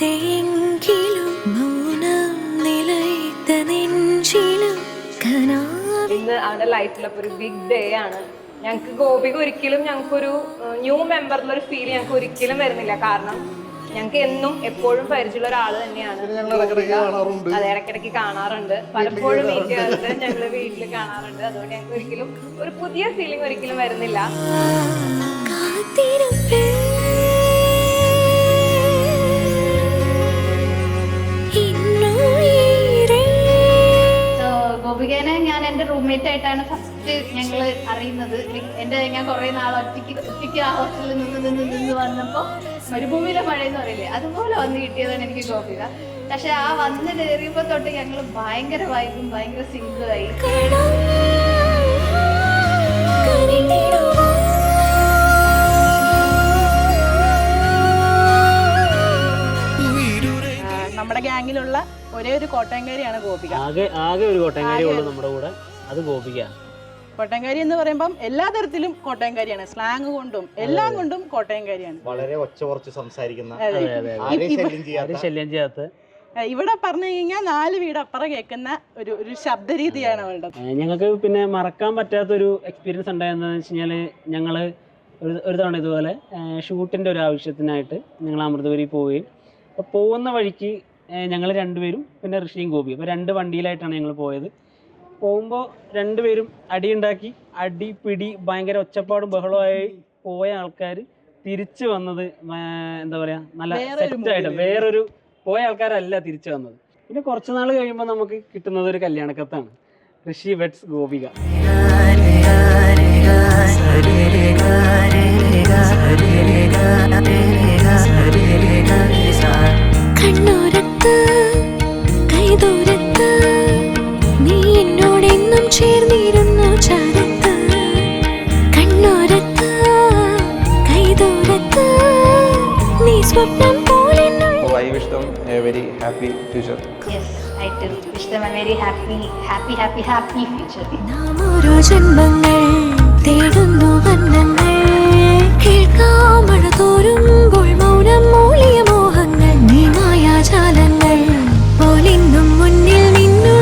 എവിടെയെങ്കിലും മൗനം നിലയ്ത്ത നെഞ്ചിലും ഇന്ന് അവന്റെ ലൈഫിലൊക്കെ ഒരു ബിഗ് ഡേ ആണ്. ഞങ്ങൾക്ക് ഗോപിക ഒരിക്കലും ഞങ്ങൾക്കൊരു ന്യൂ മെമ്പറിലൊരു ഫീൽ ഞങ്ങൾക്ക് ഒരിക്കലും വരുന്നില്ല. കാരണം ഞങ്ങൾക്ക് എന്നും എപ്പോഴും പരിചയമുള്ള ഒരാൾ തന്നെയാണ്. അത് ഇടയ്ക്കിടയ്ക്ക് കാണാറുണ്ട്, പലപ്പോഴും മീറ്റ് ചെയ്യാറുണ്ട്, ഞങ്ങൾ വീട്ടിൽ കാണാറുണ്ട്. അതുകൊണ്ട് ഞങ്ങൾക്ക് ഒരിക്കലും ഒരു പുതിയ ഫീലിംഗ് ഒരിക്കലും വരുന്നില്ല. ഗോപികേനെ ഞാൻ എൻ്റെ റൂംമേറ്റ് ആയിട്ടാണ് ഫസ്റ്റ് ഞങ്ങൾ അറിയുന്നത്. ഞാൻ കുറേ നാൾ ഒറ്റയ്ക്ക് ആ ഹോസ്റ്റലിൽ നിന്ന് വന്നപ്പോൾ മരുഭൂമിയിലെ മഴ എന്ന് പറയില്ലേ, അതുപോലെ വന്ന് കിട്ടിയതാണ് എനിക്ക് ഗോപിക. പക്ഷെ ആ വന്ന് കയറിയപ്പോൾ തൊട്ട് ഞങ്ങൾ ഭയങ്കര വൈബും ഭയങ്കര സിംഗിളായി. നമ്മുടെ ഗ്യാങ്ങിലുള്ള ഒരേ ഒരു കോട്ടയംകാരിയാണ് ഗോപിക. ആകെ ഒരു കോട്ടയംകാരി ഉള്ളൂ നമ്മുടെ കൂടെ, അത് ഗോപിക. കോട്ടയംകാരി എന്ന് പറയുമ്പം എല്ലാ തരത്തിലും കോട്ടയംകാരിയാണ്, സ്ലാങ് കൊണ്ടും എല്ലാം കൊണ്ടും കോട്ടയംകാരിയാണ്. വളരെ ഒച്ച കുറച്ച് സംസാരിക്കുന്ന, ശല്യം ചെയ്യാത്ത, ഇവിടെ പറഞ്ഞു കഴിഞ്ഞാൽ 4 വീട് അപ്പുറം കേൾക്കുന്ന ഒരു ശബ്ദരീതിയാണ് അവളുടെ. ഞങ്ങൾക്ക് പിന്നെ മറക്കാൻ പറ്റാത്തൊരു എക്സ്പീരിയൻസ് ഉണ്ടായെന്ന് വെച്ച് കഴിഞ്ഞാൽ, ഞങ്ങൾ ഒരു തവണ ഇതുപോലെ ഷൂട്ടിൻ്റെ ഒരു ആവശ്യത്തിനായിട്ട് ഞങ്ങൾ അമൃതപുരി പോവുകയും, അപ്പോൾ പോകുന്ന വഴിക്ക് ഞങ്ങൾ 2 പേരും പിന്നെ ഋഷിയും ഗോപിയും, അപ്പോൾ 2 വണ്ടിയിലായിട്ടാണ് ഞങ്ങൾ പോയത്. പോകുമ്പോൾ 2 പേരും അടിയുണ്ടാക്കി, പിടി ഭയങ്കര ഒച്ചപ്പാടും ബഹളമായി പോയ ആൾക്കാർ തിരിച്ചു വന്നത് എന്താ പറയുക, നല്ല സെറ്റായിട്ട് വേറൊരു പോയ ആൾക്കാരല്ല തിരിച്ചു വന്നത്. പിന്നെ കുറച്ച് നാൾ കഴിയുമ്പോൾ നമുക്ക് കിട്ടുന്നത് ഒരു കല്യാണക്കത്താണ്, ഋഷി വെഡ്സ് ഗോപിക. കണ്ണോരത്ത് കൈദൂരത്ത് നീ എന്നോടെന്നും ചേർന്നിരുന്നു ചാരത്ത്. കണ്ണോരത്ത് കൈദൂരത്ത് നീ സ്വപ്നം പോലെ. I wish them a very happy future. Yes, I do wish them a very happy future. നാം ഓരോ ജന്മങ്ങൾ തേടുന്നു വർണ്ണങ്ങൾ, കേൾക്കാം മഴ തോരുമ്പോൾ മൗനം മൂളിയ മോഹങ്ങൾ, നീ മായാജാലങ്ങൾ പോലിന്നും മുന്നിൽ നിന്നു.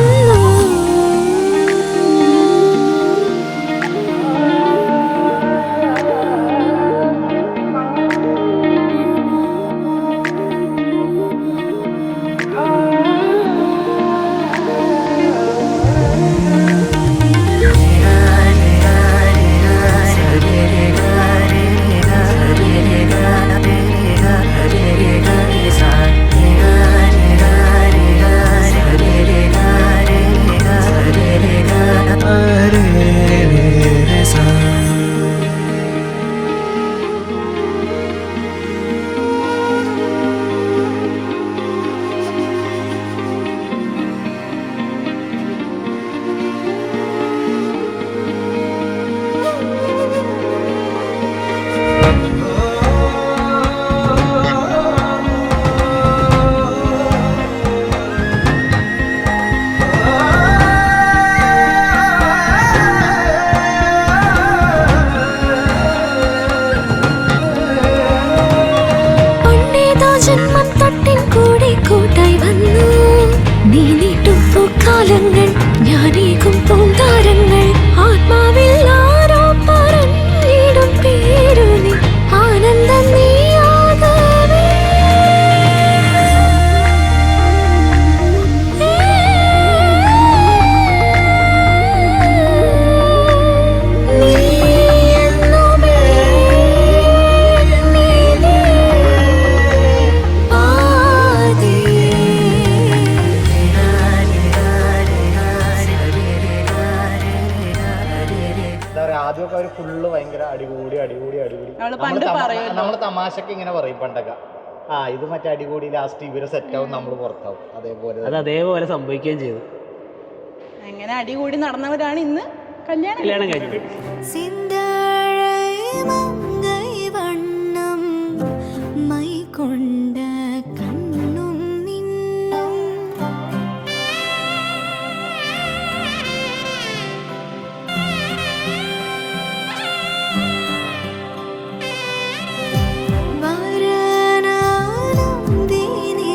കാലങ്ങൾ ഞാനേകും പൂന്താരങ്ങൾ, ആത്മാവിൽ ആരോ പറഞ്ഞിടും പേരു നീ, ആനന്ദം നീയാകവേ. ആദ്യമൊക്കെ അവർ ഫുള്ള് ഭയങ്കര അടികൂടി നമ്മൾ തമാശക്ക് ഇങ്ങനെ പറയും പണ്ടൊക്കെ, ഇത് മറ്റേ അടികൂടി ലാസ്റ്റ് ഇവര് സെറ്റാവും, നമ്മൾ പുറത്താവും. അതേപോലെ സംഭവിക്കുകയും ചെയ്തു. അങ്ങനെ അടികൂടി നടന്നവരാണ് ഇന്ന് കല്യാണം കഴിഞ്ഞത്. വരനാനന്ദിനി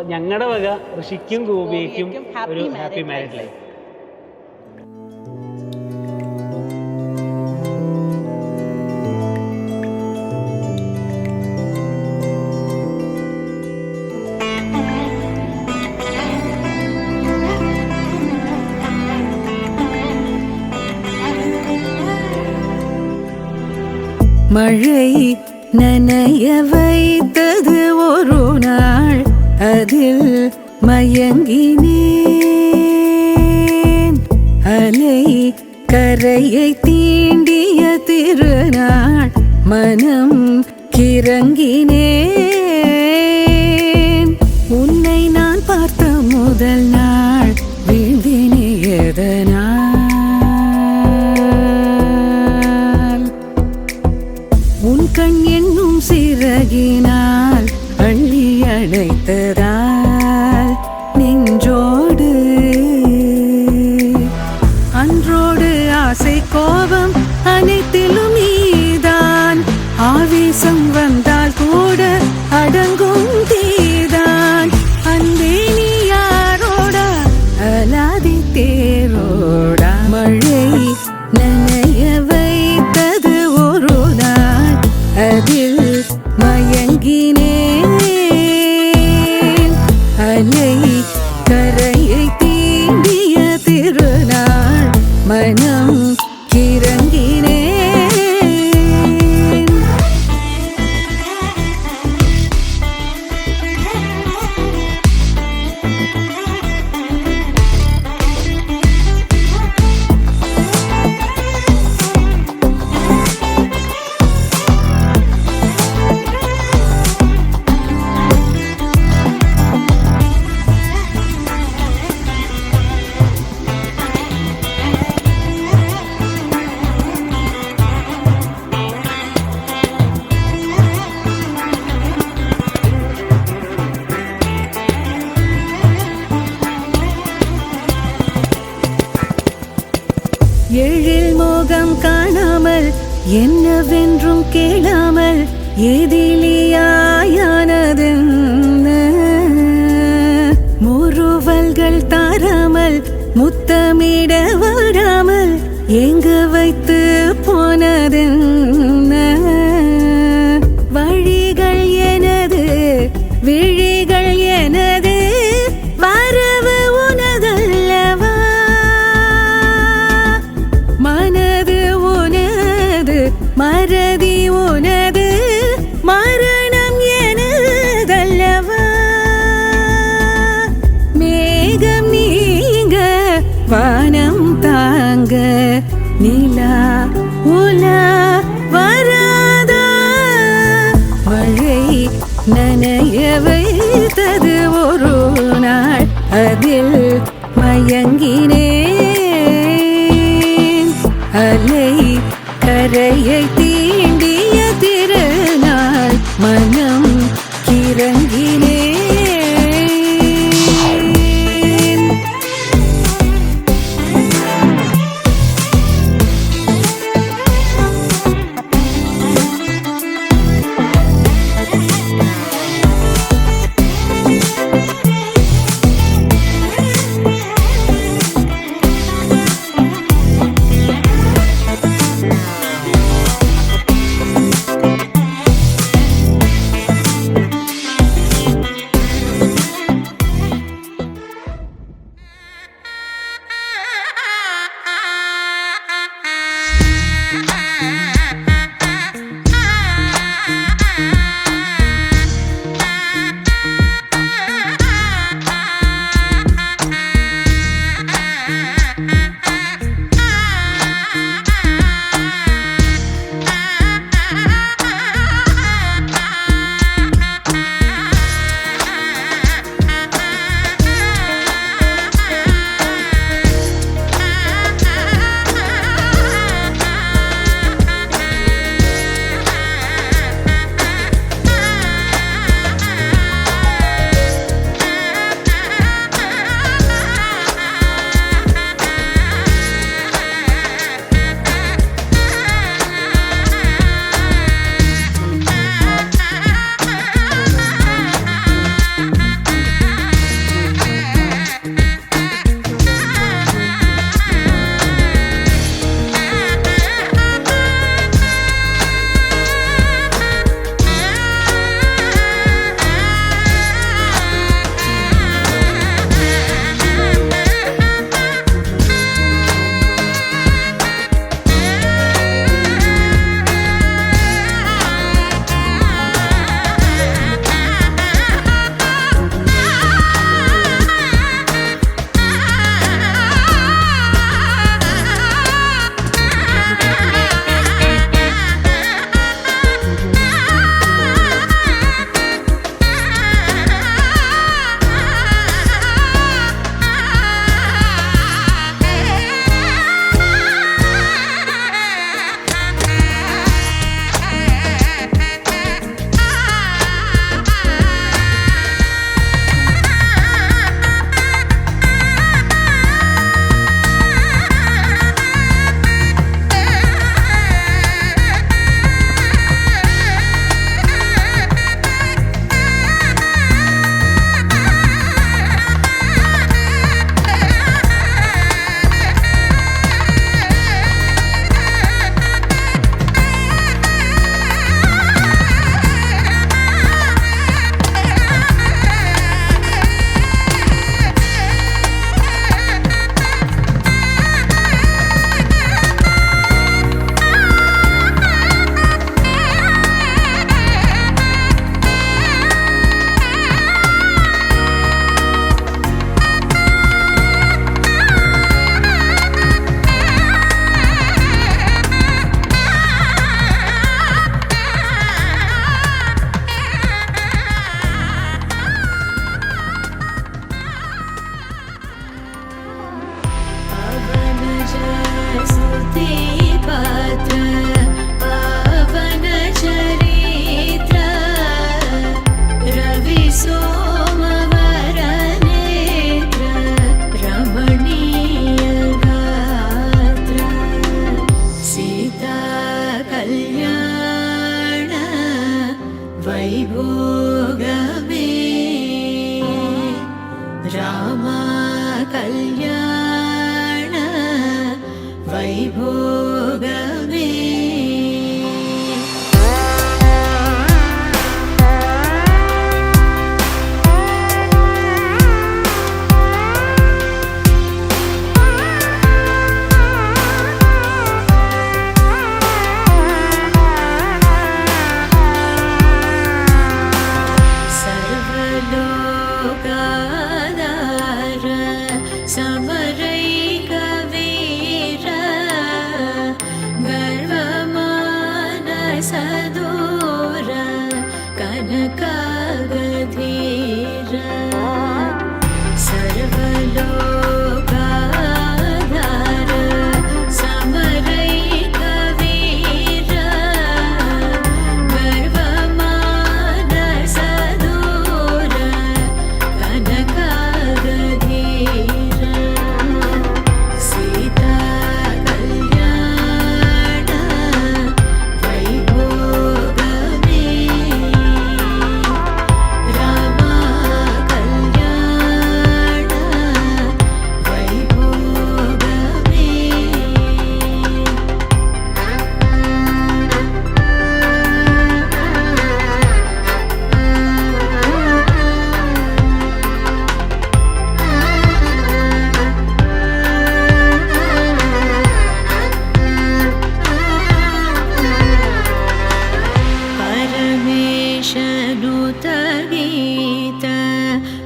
ഞങ്ങളുടെ വക ഋഷിക്കും ഗോപിയയ്ക്കും ഒരു ഹാപ്പി മാരീഡ് ലൈഫ്. மழை நனைய வைத்தது ஒரு நாள், அதில் மயங்கினேன். அலை கரையை தீண்டிய திருநாள், மனம் கிறங்கினேன். உன்னை நான் பார்த்த முதல் நாள் வீழ்ந்தினே எதனால்? உன் கண் என்னும் சிறகினால் அள்ளி அழைத்ததால் நெஞ்சோடு அன்றோடு ஆசை கோபம் அனைத்திலும் நீதான். ஆவேசம் வந்தால் கூட அடங்கும் தீதான். அன்பே நீ யாரோடா அலாதி தேரோடா. மழை நனைய வைத்தது ஒரு நாள், அதில் மயங்கினேன். அலை கரையை தீண்டிய திருநாள், மனம் கிறங்கினேன். எழில் மோகம் காணாமல் என்னவென்றும் கேளாமல் எதிலியாயானதென்ன? முறுவல்கள் தாராமல் முத்தமிட வராமல் எங்க வைத்து போனதென்ன? வழிகள் எனது விழிகள் எனது, வரவு உனதல்லவா? மனது உனது மறதி உனது, மரணம் எனதல்லவா? மேகம் நீங்க வானம் தாங்க, நிலா உலா வராதா? மழை நனைய வைத்தது ஒரு நாள், அதில் மயங்கினேன். அலை கரையை தீண்டிய திருநாள், மனம் கிறங்கினேன்.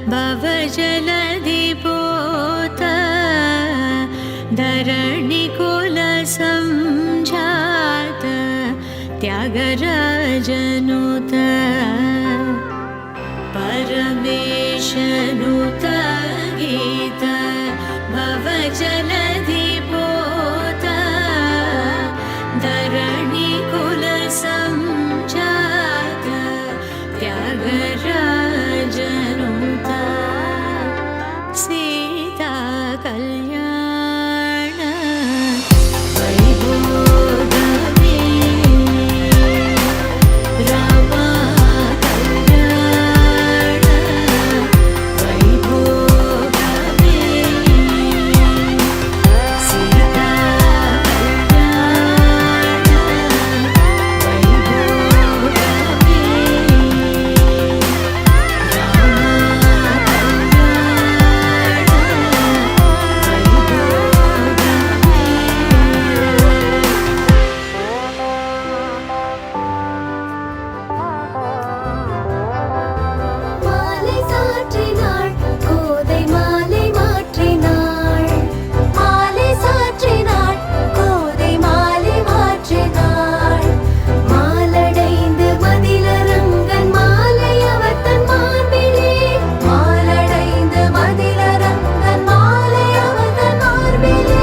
भवजलधिपोत धरणिकुलसञ्जात त्यागराजनुत परमेशनुत गीत भवजलधिपोत धरणिकुलसञ्जात त्यागराजनुत सीता कल्याण वैभोगमे रामा कल्याण वैभोगमे सीता कल्याण மாலை சாற்றினாள் கோதை மாலை மாற்றினாள் மாலை சாற்றினாள் கோதை மாலை மாற்றினாள் மாலடைந்து மதிலரங்கன் மாலை அவர் தன் மார்பிலே மாலடைந்து மதிலரங்கன் மாலை அவர் தன் மார்பிலே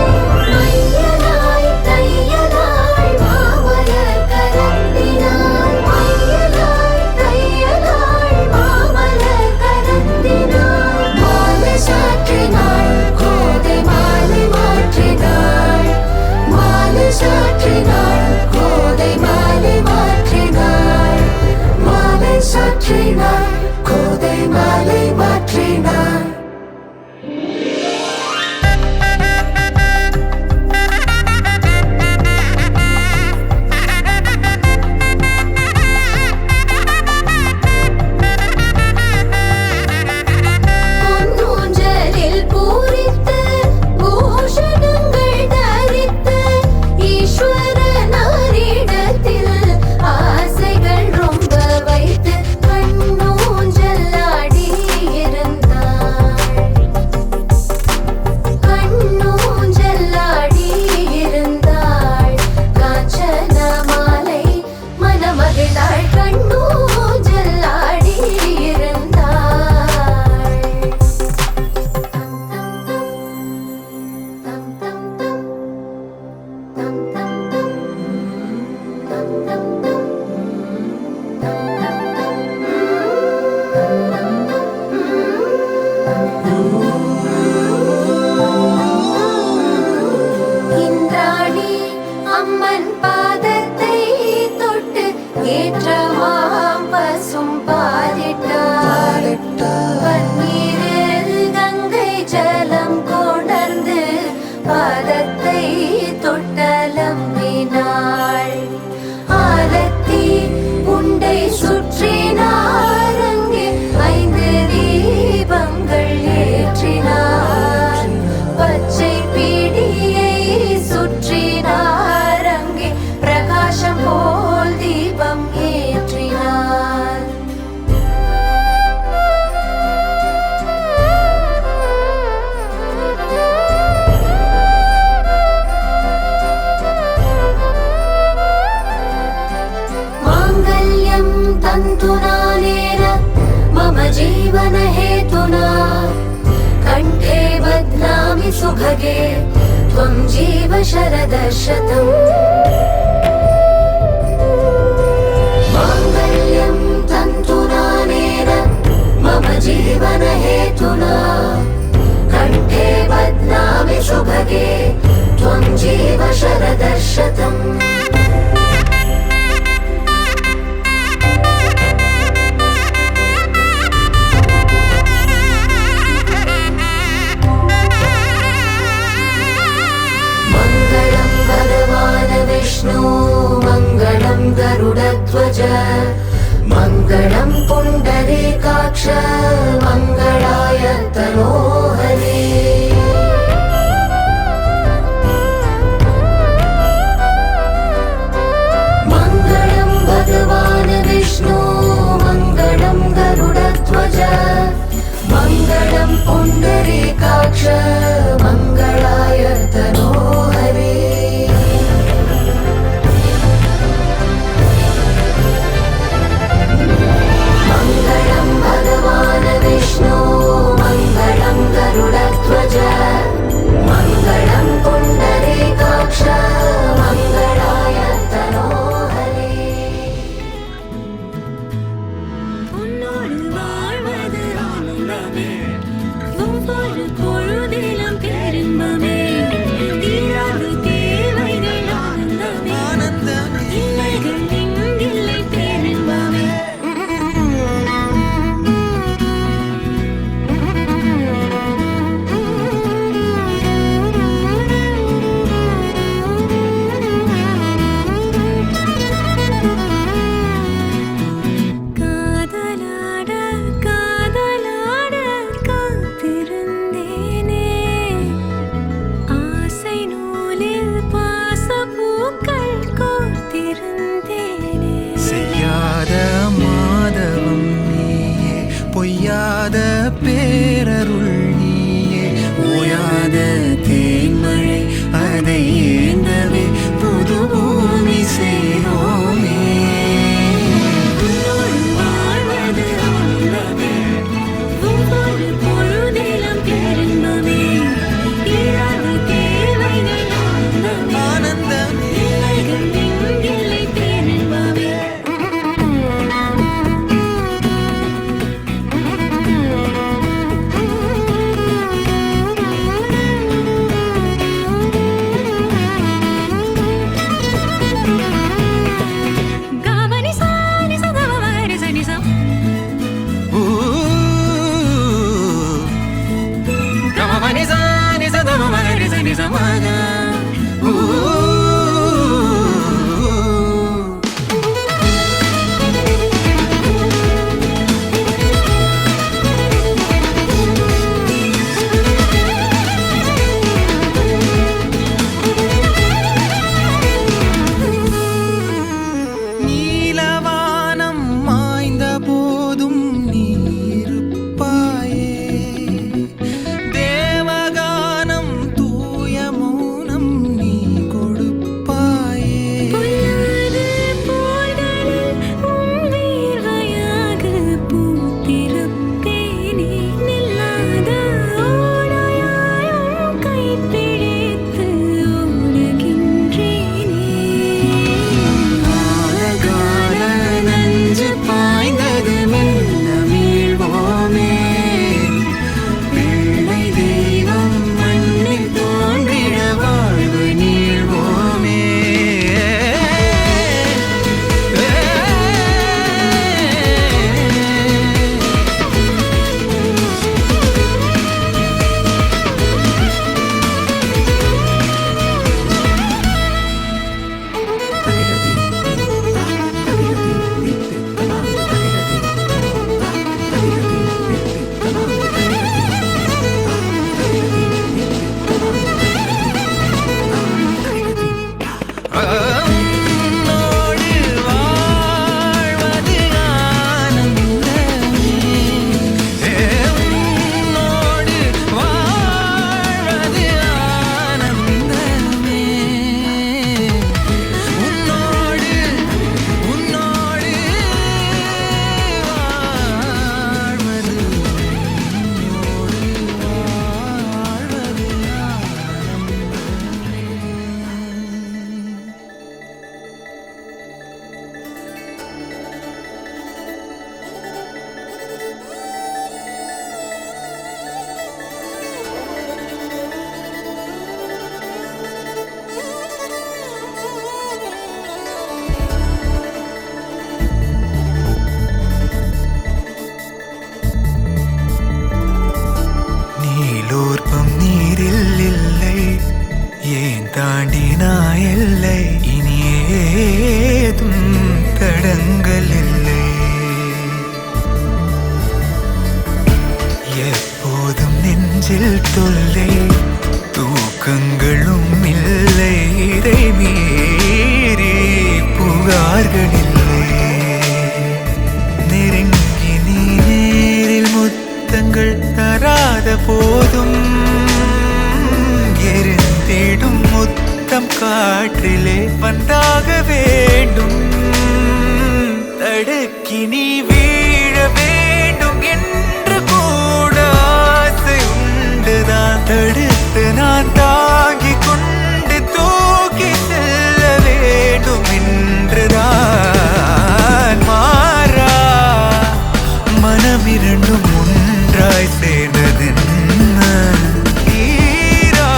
மையலாய் தையலாய் மாமலர் கரத்தினாள் மையலாய் தையலாய் மாமலர் கரத்தினாள் மாலை சாற்றினாள் கோதை மாலை மாற்றினாள் மாலை சாற்றினாள் கோதை மாலை மாற்றினாள் மாலை சாற்றினாள் கோதை மாலை மாற்றினாள் பொன்னூஞ்சலில் பூரித்து பூஷணங்கள் தரித்து ஈஸ்வரனாரிடத்தில் ஆசைகள் ரொம்ப வைத்து கண்ணூஞ்சல் ஆடியிருந்தாள் கண்ணூஞ்சல் ஆடியிருந்தாள் காஞ்சன மாலை மனமகிழ்ந்தாள் கண்ணூஞ்சல் ஆடியிருந்தாள் இந்திராணி அம்மன் பாதத்தை தொட்டு ஏற்றமாம் பசும் பாலிட்டாள் பன்னீரில் கங்கை ஜலம் கொணர்ந்து பாதத்தை தொட்டலம்பினாள் ஆலத்தி உண்டை சுற்றினார் அங்கே 5 தீபங்கள் ஏற்றினார் பச்சை பீடியை சுற்றினார் அங்கே பிரகாசம் போல் தீபம் ஏற்றினார் माङ्गल्यं तन्तुनानेन मम जीवनहेतुना कण्ठे बध्नामि सुभगे त्वं जीव शरदशतम् माङ्गल्यं तन्तुनानेन मम जीवनहेतुना कण्ठे बध्नामि सुभगे त्वं जीव शरदशतम् मङ्गलं भगवान् विष्णु मङ्गलं गरुडध्वज मङ्गलं पुण्डरीकाक्ष मङ्गलाय तनोहरे मङ्गलं भगवान् विष्णु मङ्गलं गरुडध्वज मङ्गलाय तनोहरे मङ्गलं भगवान् विष्णु मङ्गलं गरुडध्वज मङ्गलं पुण्डरीकाक्ष मङ्गलाय तनोहरे உன்னோடு வாழ்வது ஆனந்தமே ஒவ்வொரு பொழுதிலும் பேரின்பமே தீராது தேவைகள் ஆனந்தமே இல்லைகள் எங்கில்லை பேரின்பமே காதலாட காதலாட காத்திருந்தேனே ஆசை நூலில் பாசப்பூக்கள் கோர்த்திருந்தேனே செய்யாத மாதவம் நீயே பொய்யாத பேரருள் நீயே ஓயாத தேன்மழை அதை ஏந்தவே புது பூமி சேரோமே உன்னோடு வாழ்வது ஆனந்தமே ஒவ்வொரு பொழுதிலும் பேரின்பமே தீராது தேவைகள் ஆனந்தமே இல்லைகள் எங்கில்லை பேரின்பமே காவனி சானி சதவரி சனிசம் గమని సాని సదమ మగరి సని సమగ நீலவானம் மாய்ந்த போதும் நீ இருப்பாயே தேவகானம் தூய மௌனம் நீ கொடுப்பாயே பொல்லாத போர்களில் உன் வீர்வையாக பூத்திருப்பேனே நில்லாத ஓடையாய் உன் கைப்பிடித்து ஓடுகின்றேனே கால நஞ்சு பாய்ந்தது மெல்ல மீள்வோமே பிள்ளை தெய்வம் மண்ணில் தோன்றிட வாழ்வு நீள்வோமே உன்னோடு வாழ்வது ஆனந்தமே உன்னோடு வாழ்வது ஆனந்தமே உன்னோடு உன்னோடு வாழ்வது நீலூர்ப்பம் நீரில் இல்லை ஏன் தாண்டினா எல்லை இனி ஏதும் தடங்கள் இல்லை எப்போதும் நெஞ்சில் தொல்லை தூக்கங்களும் இல்லை இதை மீறி புகார்கள் இல்லை நெருங்கி நீ நேரில் முத்தங்கள் தராத போதும் எரிந்திடும் முத்தம் காற்றிலே வந்தாக வேண்டும். தடுக்கி நீ வீழ வேண்டும் என்று கூட ஆசை உண்டுதான். தடுத்து நான் தாங்கி கொண்டு தூக்கி செல்ல வேண்டும் என்றுதான். மாறா மனம் இரண்டும் ஒன்றாய் சேர்ந்ததென்ன? ஈரா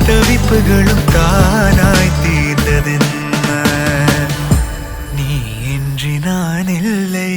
தவிப்புகளும் தானாய் தீர்ந்ததென்ன? நீ இன்றி நான் இல்லை.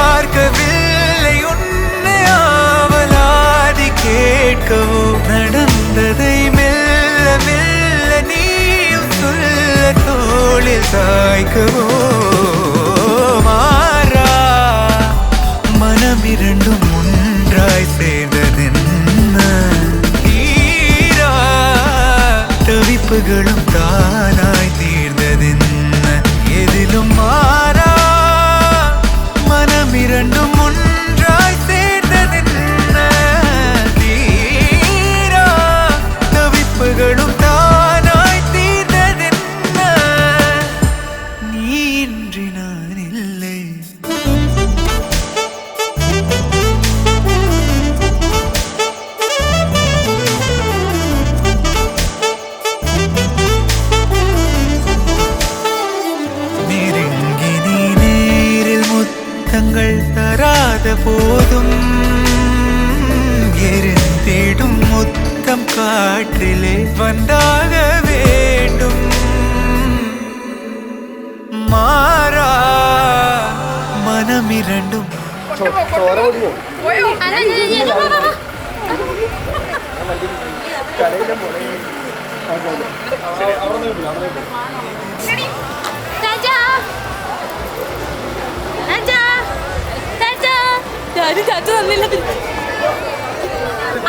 பார்க்கவில்லை உன்னை ஆவலாதி கேட்கவோ, நடந்ததை மெல்ல மெல்ல நீயும் சொல்ல தோளில் சாய்க்கவோ. மாறா மனம் இரண்டும் ஒன்றாய் சேர்ந்ததென்ன? ஈரா தவிப்புகளும் தானாய் தீர்ந்ததென்ன? எதிலும் மாறா மனம் இரண்டும் ஒன்றாய் சேர்ந்ததென்ன? தீரா தவிப்புகளும் தானாய் தீர்ந்ததென்ன? நீ இன்றி நான் இல்லை. நெருங்கி நீ நேரில் முத்தங்கள் தராத போதும் எரிந்திடும் முத்தம் காற்றிலே வந்தாக வேண்டும். மாறா மனம் இரண்டும்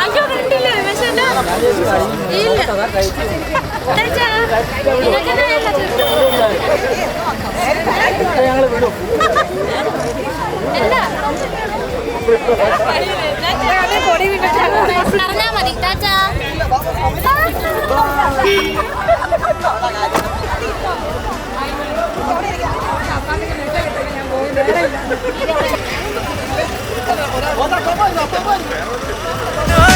അയ്യോ കണ്ടില്ലേ വിഷമം ഇല്ല പറഞ്ഞാ മതി ടാറ്റാ. நான்